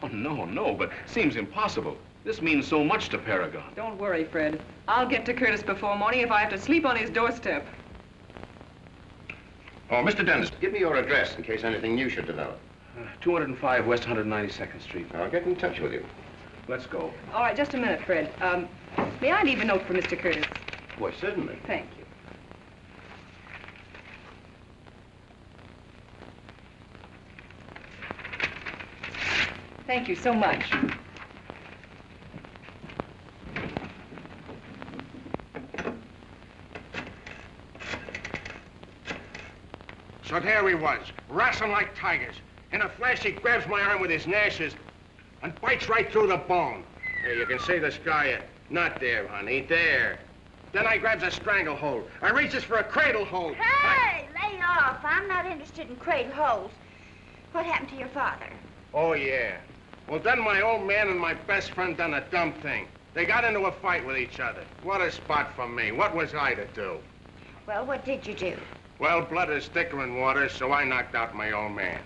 Oh, no, but seems impossible. This means so much to Paragon. Don't worry, Fred. I'll get to Curtis before morning if I have to sleep on his doorstep. Oh, Mr. Dennis, give me your address in case anything new should develop. 205 West 192nd Street. I'll get in touch with you. Let's go. All right, just a minute, Fred. May I leave a note for Mr. Curtis? Why, certainly. Thank you. Thank you so much. So there we was, wrestling like tigers. In a flash, he grabs my arm with his gnashes and bites right through the bone. There, you can see the scar yet. Not there, honey, there. Then I grabs a stranglehold. I reaches for a cradle hold. Hey, lay off. I'm not interested in cradle holes. What happened to your father? Oh, yeah. Well, then my old man and my best friend done a dumb thing. They got into a fight with each other. What a spot for me. What was I to do? Well, what did you do? Well, blood is thicker than water, so I knocked out my old man.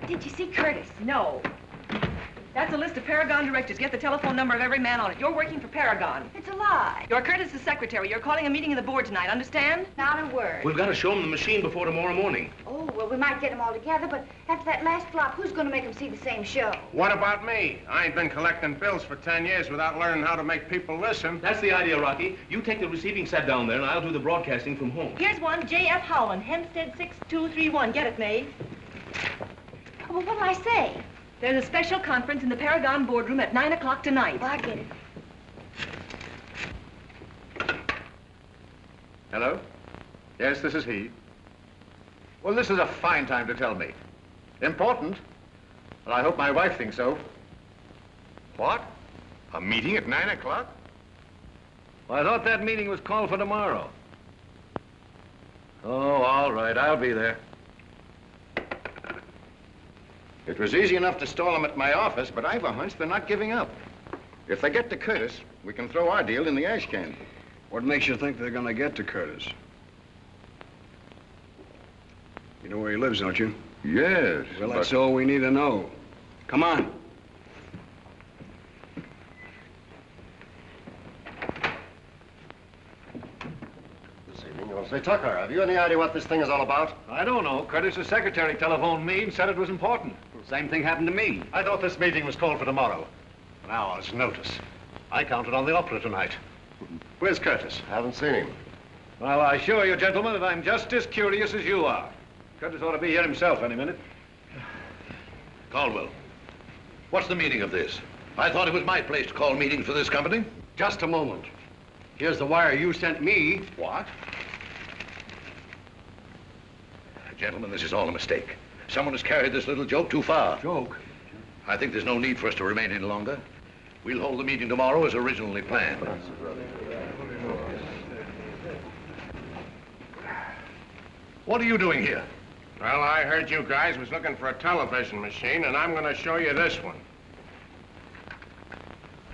Did you see Curtis? No. That's a list of Paragon directors. Get the telephone number of every man on it. You're working for Paragon. It's a lie. You're Curtis's secretary. You're calling a meeting of the board tonight, understand? Not a word. We've got to show him the machine before tomorrow morning. Oh, well, we might get them all together, but after that last flop, who's going to make them see the same show? What about me? I ain't been collecting bills for 10 years without learning how to make people listen. That's the idea, Rocky. You take the receiving set down there, and I'll do the broadcasting from home. Here's one, J.F. Howland, Hempstead 6231. Get it, May? Oh, well, what'll I say? There's a special conference in the Paragon boardroom at 9 o'clock tonight. Well, I get it. Hello? Yes, this is he. Well, this is a fine time to tell me. Important. Well, I hope my wife thinks so. What? A meeting at 9 o'clock? Well, I thought that meeting was called for tomorrow. Oh, all right, I'll be there. It was easy enough to stall them at my office, but I've a hunch they're not giving up. If they get to Curtis, we can throw our deal in the ash can. What makes you think they're gonna get to Curtis? You know where he lives, don't you? Yes. Well, that's all we need to know. Come on. This evening, you'll say, Tucker, have you any idea what this thing is all about? I don't know. Curtis's secretary telephoned me and said it was important. Same thing happened to me. I thought this meeting was called for tomorrow. An hour's notice. I counted on the opera tonight. Where's Curtis? Haven't seen him. Well, I assure you, gentlemen, that I'm just as curious as you are. Curtis ought to be here himself any minute. Caldwell, what's the meaning of this? I thought it was my place to call meetings for this company. Just a moment. Here's the wire you sent me. What? Gentlemen, this is all a mistake. Someone has carried this little joke too far. Joke? I think there's no need for us to remain any longer. We'll hold the meeting tomorrow as originally planned. What are you doing here? Well, I heard you guys was looking for a television machine, and I'm gonna show you this one.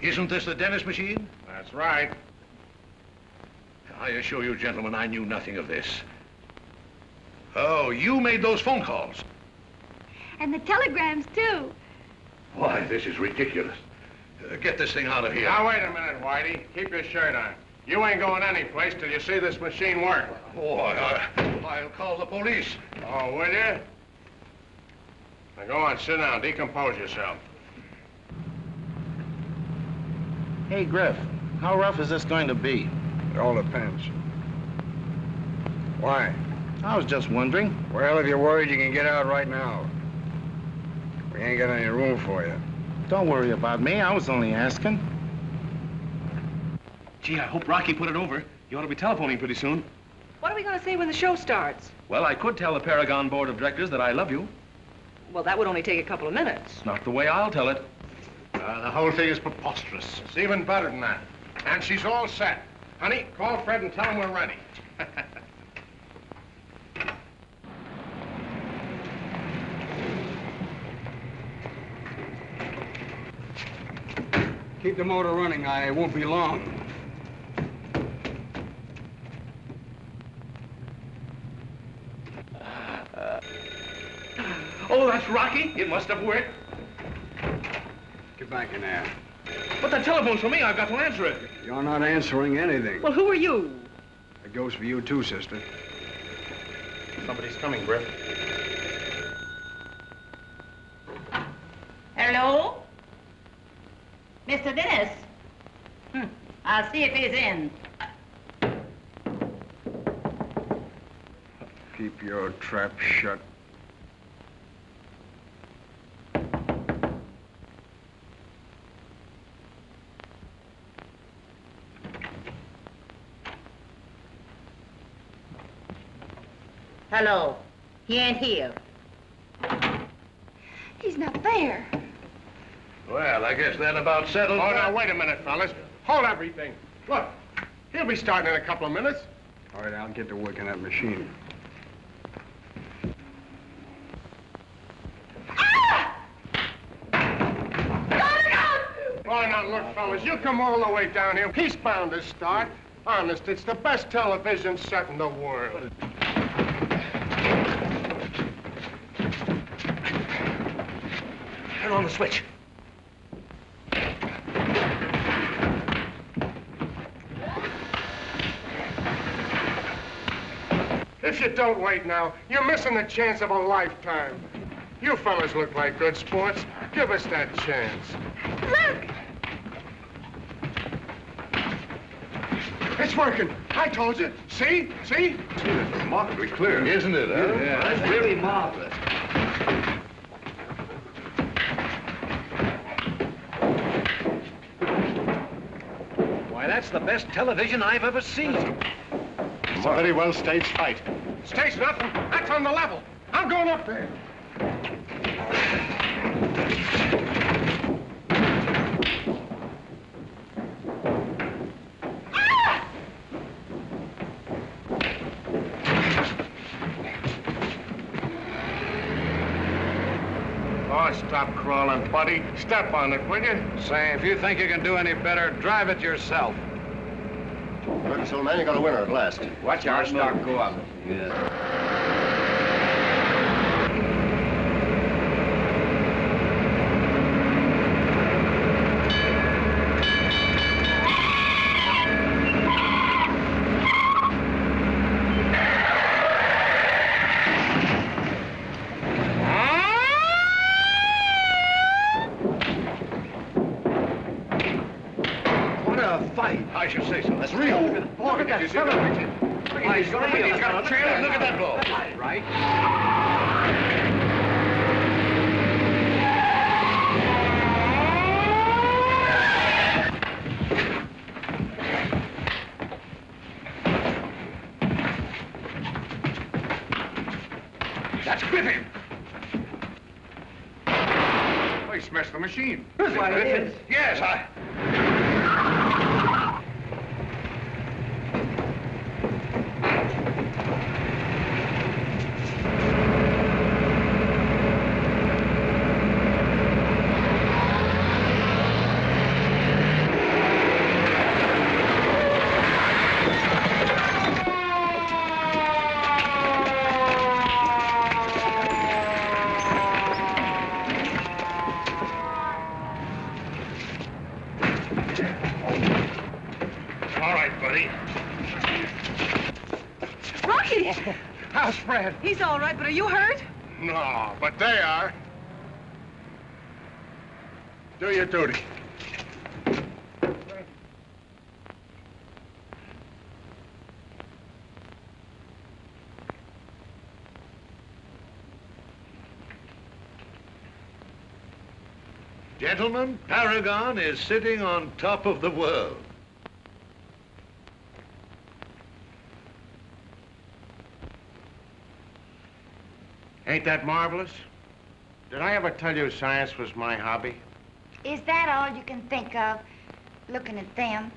Isn't this the Dennis machine? That's right. I assure you, gentlemen, I knew nothing of this. Oh, you made those phone calls. And the telegrams, too. Why, this is ridiculous. Get this thing out of here. Now, wait a minute, Whitey. Keep your shirt on. You ain't going anyplace till you see this machine work. Oh, I'll call the police. Oh, will you? Now, go on, sit down. Decompose yourself. Hey, Griff, how rough is this going to be? It all depends. Why? I was just wondering. Well, if you're worried, you can get out right now. We ain't got any room for you. Don't worry about me. I was only asking. Gee, I hope Rocky put it over. You ought to be telephoning pretty soon. What are we going to say when the show starts? Well, I could tell the Paragon Board of Directors that I love you. Well, that would only take a couple of minutes. Not the way I'll tell it. The whole thing is preposterous. It's even better than that. And she's all set. Honey, call Fred and tell him we're ready. Keep the motor running. I won't be long. Oh, that's Rocky. It must have worked. Get back in there. But the telephone's for me. I've got to answer it. You're not answering anything. Well, who are you? It goes for you, too, sister. Somebody's coming, Griff. Hello? Mr. Dennis? I'll see if he's in. Keep your trap shut. Hello? He ain't here. He's not there. Well, I guess that about settles Oh, that. now, wait a minute, fellas. Hold everything. Look, he'll be starting in a couple of minutes. All right, I'll get to work on that machine. Oh, now, look, fellas, you come all the way down here. He's bound to start. Honest, it's the best television set in the world. Turn on the switch. If you don't wait now, you're missing the chance of a lifetime. You fellas look like good sports. Give us that chance. Look! It's working. I told you. See? See? It's remarkably clear. Isn't it, huh? Yeah. That's really marvelous. Why, that's the best television I've ever seen. It's a very well staged fight. Stays nothing. That's on the level. I'm going up there. Oh, stop crawling, buddy. Step on it, will you? Say, if you think you can do any better, drive it yourself. Look, old man, you got a winner at last. Watch our stock go up. What a fight. I should say so. That's real. Look at that celebration. He's got a trail. Look at that blow. Right? That's Griffin. They smashed the machine. That's what it is. Yes, all right, buddy. Rocky! How's Fred? He's all right, but are you hurt? No, but they are. Do your duty. Gentlemen, Paragon is sitting on top of the world. Ain't that marvelous? Did I ever tell you science was my hobby? Is that all you can think of, looking at them?